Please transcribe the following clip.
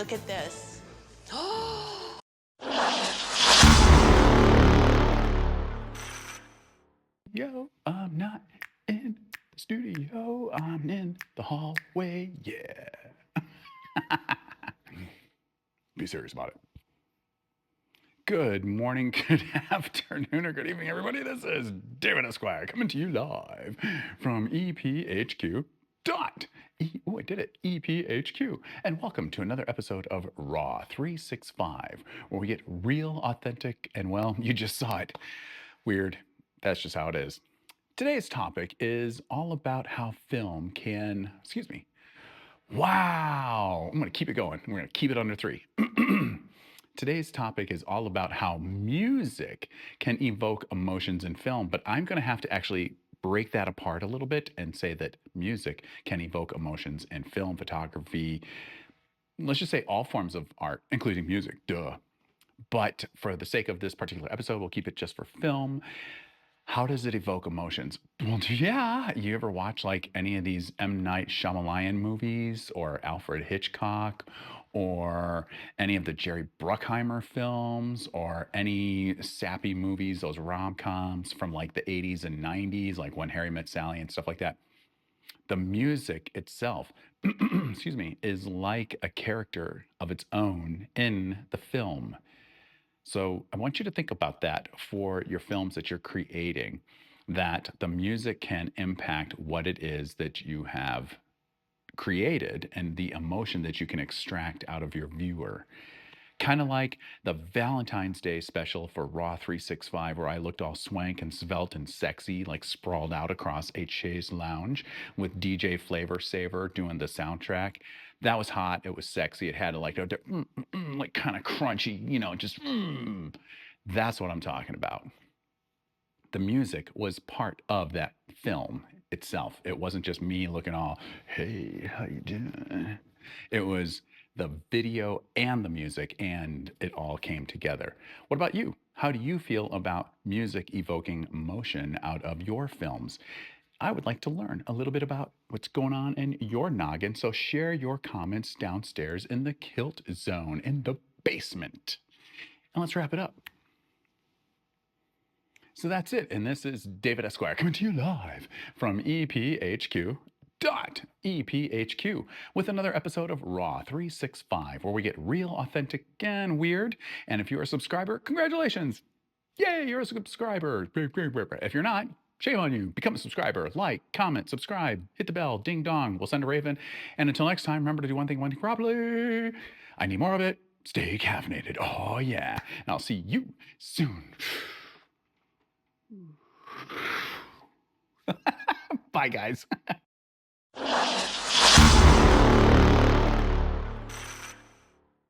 look at this. Yo, I'm not in the studio. I'm in the hallway. Yeah. Be serious about it. Good morning, good afternoon, or good evening, everybody. This is David Esquire coming to you live from EPHQ. Oh, I did it. EPHQ. And welcome to another episode of Raw 365, where we get real, authentic, and well, you just saw it. Weird. That's just how it is. Today's topic is all about how film can, wow, I'm going to keep it going. We're going to keep it under 3. Today's topic is all about how music can evoke emotions in film, but I'm going to have to actually break that apart a little bit and say that music can evoke emotions in film, photography, let's just say all forms of art, including music, duh. But for the sake of this particular episode, we'll keep it just for film. How does it evoke emotions? Well, yeah. You ever watch like any of these M. Night Shyamalan movies or Alfred Hitchcock or any of the Jerry Bruckheimer films or any sappy movies, those rom-coms from like the 80s and 90s, like When Harry Met Sally and stuff like that? The music itself, is like a character of its own in the film. So I want you to think about that for your films that you're creating, that the music can impact what it is that you have created and the emotion that you can extract out of your viewer. Kind of like the Valentine's Day special for Raw 365, where I looked all swank and svelte and sexy, like sprawled out across a chaise lounge with DJ Flavor Saver doing the soundtrack. That was hot. It was sexy. It had like a like kind of crunchy, just That's what I'm talking about. The music was part of that film itself. It wasn't just me looking all, hey, how you doing? It was the video and the music, and it all came together. What about you? How do you feel about music evoking emotion out of your films? I would like to learn a little bit about what's going on in your noggin, so share your comments downstairs in the kilt zone in the basement. And let's wrap it up. So that's it. And this is David Esquire coming to you live from EPHQ. EPHQ with another episode of Raw 365, where we get real, authentic, and weird. And if you're a subscriber, congratulations! Yay, you're a subscriber. If you're not, shame on you. Become a subscriber. Like, comment, subscribe, hit the bell, ding dong. We'll send a raven. And until next time, remember to do one thing properly. I need more of it. Stay caffeinated. Oh, yeah. And I'll see you soon. Bye, guys.